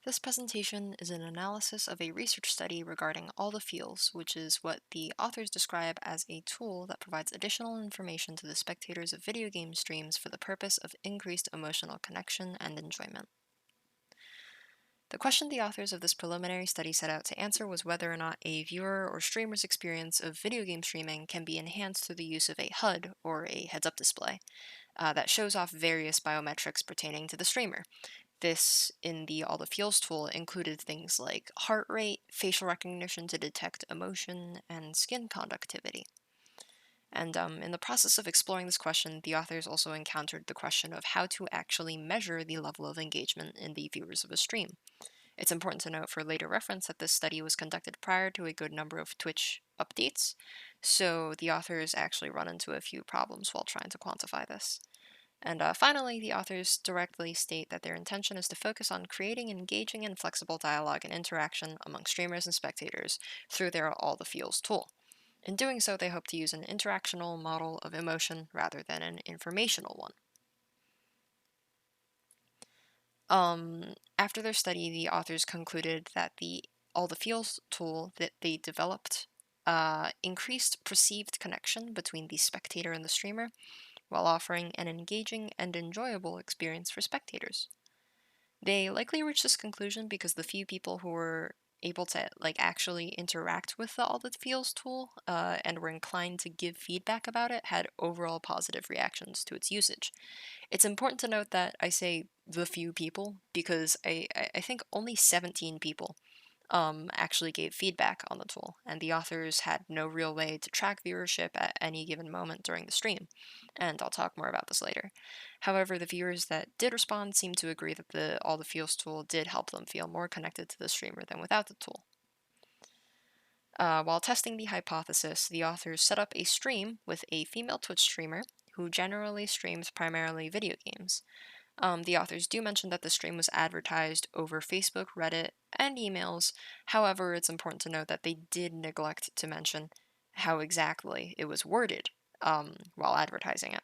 This presentation is an analysis of a research study regarding all the feels, which is what the authors describe as a tool that provides additional information to the spectators of video game streams for the purpose of increased emotional connection and enjoyment. The question the authors of this preliminary study set out to answer was whether or not a viewer or streamer's experience of video game streaming can be enhanced through the use of a HUD, or a heads-up display, that shows off various biometrics pertaining to the streamer. This, in the All the Feels tool, included things like heart rate, facial recognition to detect emotion, and skin conductivity. And in the process of exploring this question, the authors also encountered the question of how to actually measure the level of engagement in the viewers of a stream. It's important to note for later reference that this study was conducted prior to a good number of Twitch updates, so the authors actually run into a few problems while trying to quantify this. And finally, the authors directly state that their intention is to focus on creating engaging and flexible dialogue and interaction among streamers and spectators through their All the Feels tool. In doing so, they hope to use an interactional model of emotion rather than an informational one. After their study, the authors concluded that the All the Feels tool that they developed increased perceived connection between the spectator and the streamer, while offering an engaging and enjoyable experience for spectators. They likely reached this conclusion because the few people who were able to actually interact with the All That Feels tool and were inclined to give feedback about it had overall positive reactions to its usage. It's important to note that I say the few people because I think only 17 people actually gave feedback on the tool, and the authors had no real way to track viewership at any given moment during the stream, and I'll talk more about this later. However, the viewers that did respond seemed to agree that the All the Feels tool did help them feel more connected to the streamer than without the tool. While testing the hypothesis, the authors set up a stream with a female Twitch streamer who generally streams primarily video games. The authors do mention that the stream was advertised over Facebook, Reddit, and emails. However, it's important to note that they did neglect to mention how exactly it was worded while advertising it.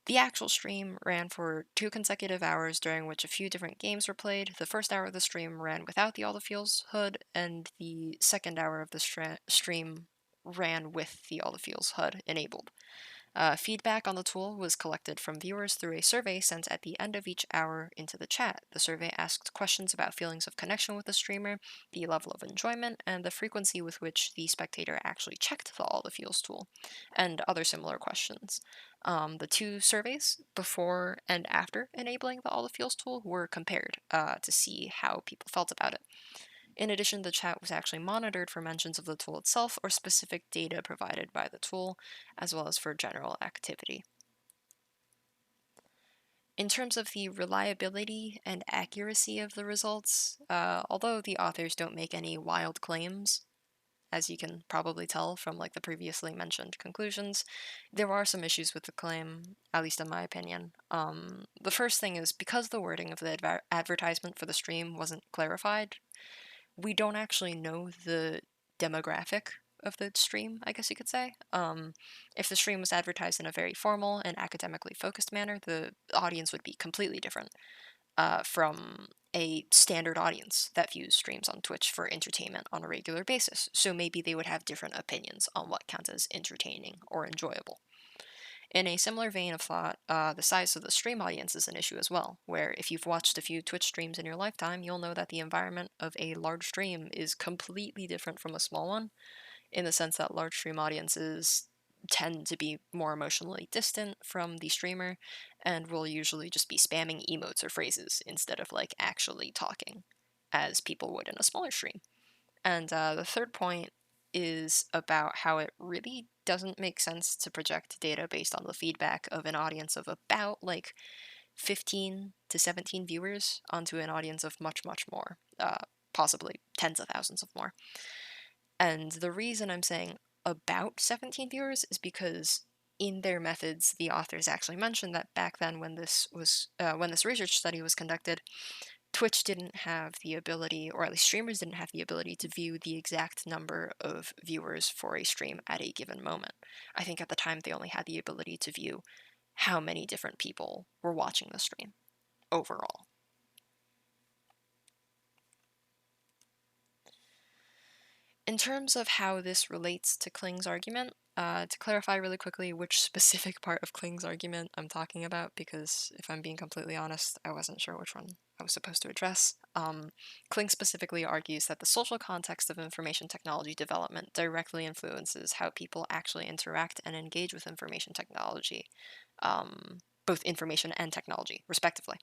The actual stream ran for 2 consecutive hours, during which a few different games were played. The first hour of the stream ran without the All the Feels HUD, and the second hour of the stream ran with the All the Feels HUD enabled. Feedback on the tool was collected from viewers through a survey sent at the end of each hour into the chat. The survey asked questions about feelings of connection with the streamer, the level of enjoyment, and the frequency with which the spectator actually checked the All the Feels tool, and other similar questions. The two surveys, before and after enabling the All the Feels tool, were compared to see how people felt about it. In addition, the chat was actually monitored for mentions of the tool itself or specific data provided by the tool, as well as for general activity. In terms of the reliability and accuracy of the results, although the authors don't make any wild claims, as you can probably tell from the previously mentioned conclusions, there are some issues with the claim, at least in my opinion. The first thing is because the wording of the advertisement for the stream wasn't clarified, we don't actually know the demographic of the stream, I guess you could say. If the stream was advertised in a very formal and academically focused manner, the audience would be completely different from a standard audience that views streams on Twitch for entertainment on a regular basis. So maybe they would have different opinions on what counts as entertaining or enjoyable. In a similar vein of thought, the size of the stream audience is an issue as well, where if you've watched a few Twitch streams in your lifetime, you'll know that the environment of a large stream is completely different from a small one, in the sense that large stream audiences tend to be more emotionally distant from the streamer and will usually just be spamming emotes or phrases instead of actually talking, as people would in a smaller stream. And the third point is about how it really doesn't make sense to project data based on the feedback of an audience of about 15 to 17 viewers onto an audience of much, much more, possibly tens of thousands of more. And the reason I'm saying about 17 viewers is because in their methods, the authors actually mentioned that back then when this research study was conducted, Twitch didn't have the ability, or at least streamers didn't have the ability to view the exact number of viewers for a stream at a given moment. I think at the time they only had the ability to view how many different people were watching the stream overall. In terms of how this relates to Kling's argument, to clarify really quickly which specific part of Kling's argument I'm talking about, because if I'm being completely honest, I wasn't sure which one I was supposed to address. Kling specifically argues that the social context of information technology development directly influences how people actually interact and engage with information technology, both information and technology, respectively.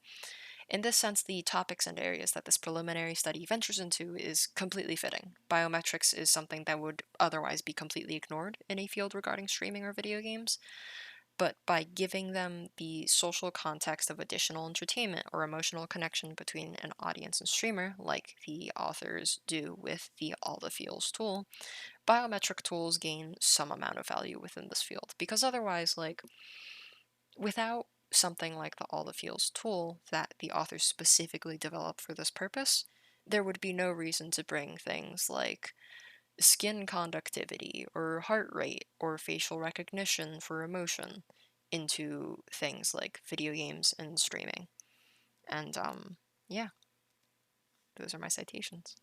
In this sense, the topics and areas that this preliminary study ventures into is completely fitting. Biometrics is something that would otherwise be completely ignored in a field regarding streaming or video games, but by giving them the social context of additional entertainment or emotional connection between an audience and streamer, like the authors do with the All the Feels tool, biometric tools gain some amount of value within this field. Because otherwise, like, without something like the All the Feels tool that the authors specifically developed for this purpose, there would be no reason to bring things like skin conductivity or heart rate or facial recognition for emotion into things like video games and streaming. And yeah, those are my citations.